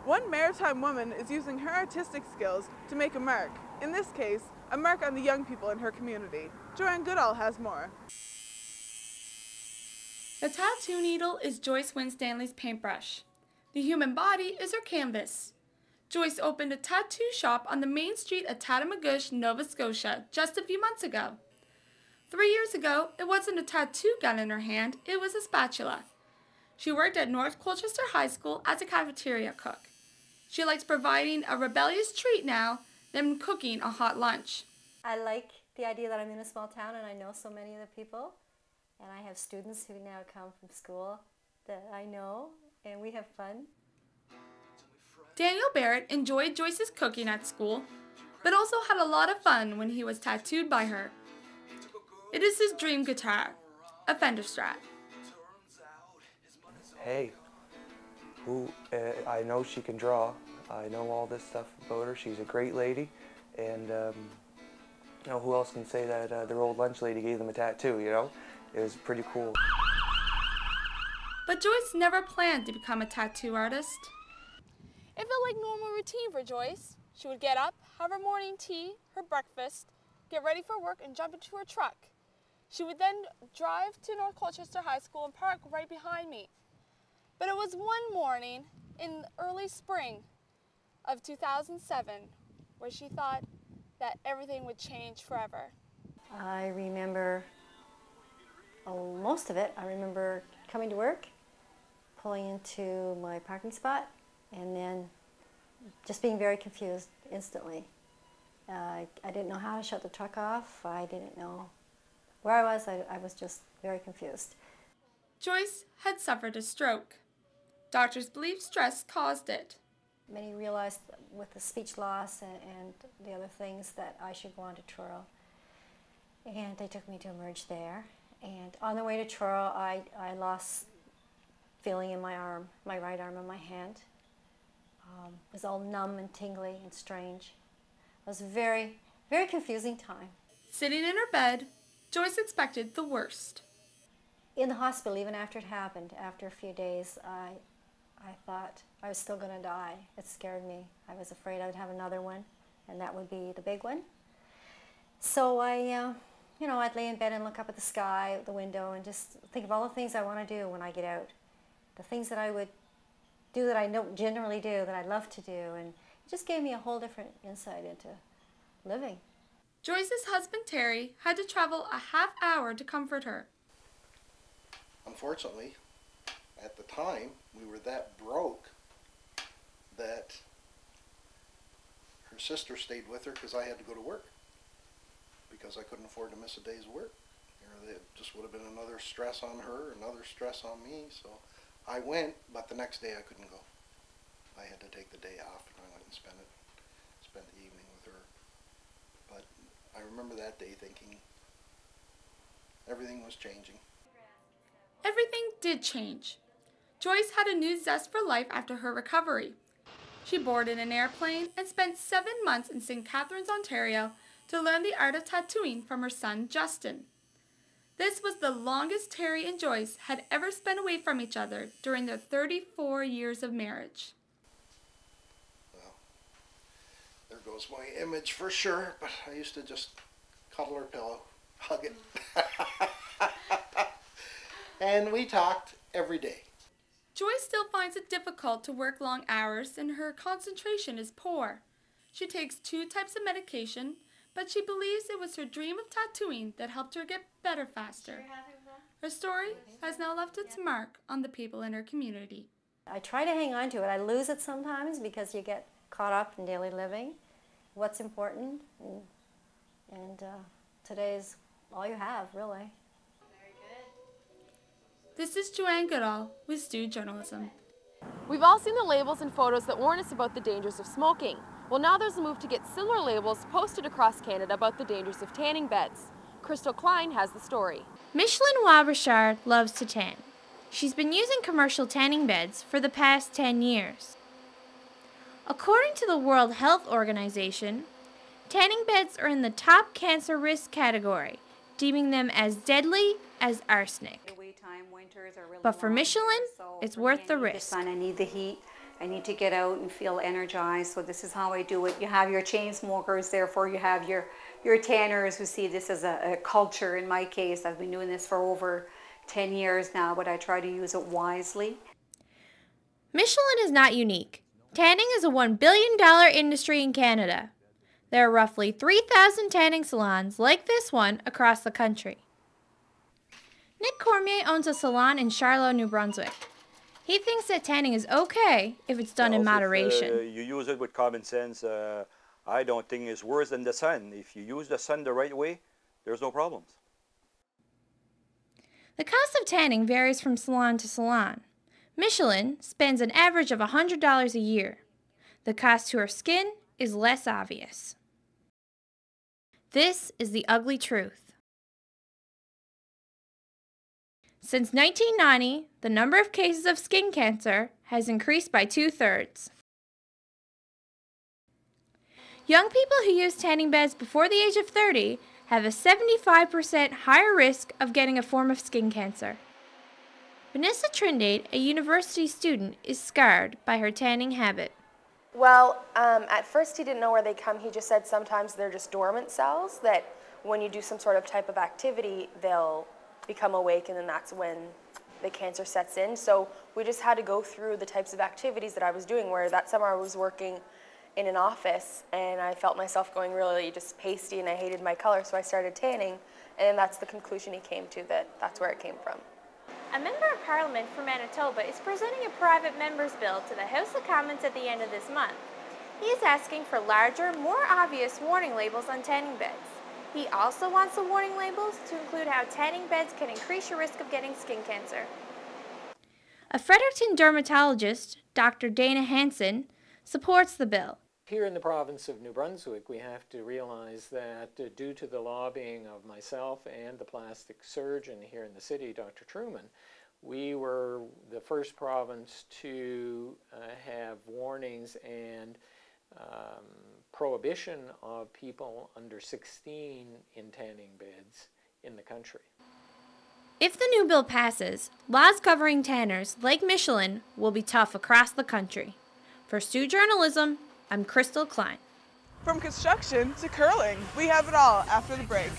One maritime woman is using her artistic skills to make a mark. In this case, a mark on the young people in her community. Joanne Goodall has more. The tattoo needle is Joyce Winstanley's paintbrush. The human body is her canvas. Joyce opened a tattoo shop on the main street of Tatamagouche, Nova Scotia, just a few months ago. 3 years ago, it wasn't a tattoo gun in her hand, it was a spatula. She worked at North Colchester High School as a cafeteria cook. She likes providing a rebellious treat now than cooking a hot lunch. I like the idea that I'm in a small town and I know so many of the people. And I have students who now come from school that I know, and we have fun. Daniel Barrett enjoyed Joyce's cooking at school, but also had a lot of fun when he was tattooed by her. It is his dream guitar, a Fender Strat. Hey, I know she can draw. I know all this stuff about her. She's a great lady, and you know, who else can say that their old lunch lady gave them a tattoo, you know? It was pretty cool. But Joyce never planned to become a tattoo artist. It felt like normal routine for Joyce. She would get up, have her morning tea, her breakfast, get ready for work, and jump into her truck. She would then drive to North Colchester High School and park right behind me. But it was one morning in early spring of 2007 where she thought that everything would change forever. I remember most of it. I remember coming to work, pulling into my parking spot, and then just being very confused instantly. I didn't know how to shut the truck off. I didn't know where I was. I was just very confused. Joyce had suffered a stroke. Doctors believe stress caused it. Many realized with the speech loss and the other things that I should go on to Truro. And they took me to Emerge there. And on the way to Truro, I lost feeling in my arm, my right arm and my hand. It was all numb and tingly and strange. It was a very, very confusing time. Sitting in her bed, Joyce expected the worst. In the hospital, even after it happened, after a few days, I thought I was still going to die. It scared me. I was afraid I would have another one, and that would be the big one. So I'd lay in bed and look up at the sky, out the window, and just think of all the things I want to do when I get out. The things that I would do that I don't generally do, that I love to do, and it just gave me a whole different insight into living. Joyce's husband, Terry, had to travel a half hour to comfort her. Unfortunately, at the time, we were that broke that her sister stayed with her because I had to go to work, because I couldn't afford to miss a day's work. You know, it just would have been another stress on her, another stress on me. So I went, but the next day I couldn't go. I had to take the day off, and I went and spent the evening with her. But I remember that day thinking everything was changing. Everything did change. Joyce had a new zest for life after her recovery. She boarded an airplane and spent 7 months in St. Catharines, Ontario, to learn the art of tattooing from her son, Justin. This was the longest Terry and Joyce had ever spent away from each other during their 34 years of marriage. Well, there goes my image for sure, but I used to just cuddle her pillow, hug it. And we talked every day. Joyce still finds it difficult to work long hours and her concentration is poor. She takes 2 types of medication, but she believes it was her dream of tattooing that helped her get better faster. Her story has now left its mark on the people in her community. I try to hang on to it. I lose it sometimes because you get caught up in daily living, what's important, and today is all you have, really. This is Joanne Goodall with Stu Journalism. We've all seen the labels and photos that warn us about the dangers of smoking. Well, now there's a move to get similar labels posted across Canada about the dangers of tanning beds. Crystal Klein has the story. Micheline Wabershard loves to tan. She's been using commercial tanning beds for the past 10 years. According to the World Health Organization, tanning beds are in the top cancer risk category, deeming them as deadly as arsenic. But for Micheline, it's worth the risk. I need the heat I need to get out and feel energized, so this is how I do it. You have your chain smokers, therefore you have your tanners who see this as a culture. In my case, I've been doing this for over 10 years now, but I try to use it wisely. Michelin is not unique. Tanning is a $1 billion industry in Canada. There are roughly 3,000 tanning salons like this one across the country. Nick Cormier owns a salon in Charlotte, New Brunswick. He thinks that tanning is okay if it's done in moderation. If you use it with common sense, I don't think it's worse than the sun. If you use the sun the right way, there's no problems. The cost of tanning varies from salon to salon. Michelin spends an average of $100 a year. The cost to her skin is less obvious. This is the ugly truth. Since 1990, the number of cases of skin cancer has increased by 2/3. Young people who use tanning beds before the age of 30 have a 75% higher risk of getting a form of skin cancer. Vanessa Trindade, a university student, is scarred by her tanning habit. Well, at first he didn't know where they come. He just said sometimes they're just dormant cells that when you do some sort of type of activity, they'll become awake, and then that's when the cancer sets in. So we just had to go through the types of activities that I was doing, where that summer I was working in an office and I felt myself going really just pasty and I hated my color, so I started tanning, and then that's the conclusion he came to, that that's where it came from. A member of Parliament for Manitoba is presenting a private member's bill to the House of Commons at the end of this month. He is asking for larger, more obvious warning labels on tanning beds. He also wants the warning labels to include how tanning beds can increase your risk of getting skin cancer. A Fredericton dermatologist, Dr. Dana Hansen, supports the bill. Here in the province of New Brunswick, we have to realize that due to the lobbying of myself and the plastic surgeon here in the city, Dr. Truman, we were the first province to have warnings and prohibition of people under 16 in tanning beds in the country. If the new bill passes, laws covering tanners like Michelin will be tough across the country. For Stu Journalism, I'm Crystal Klein. From construction to curling, we have it all after the break.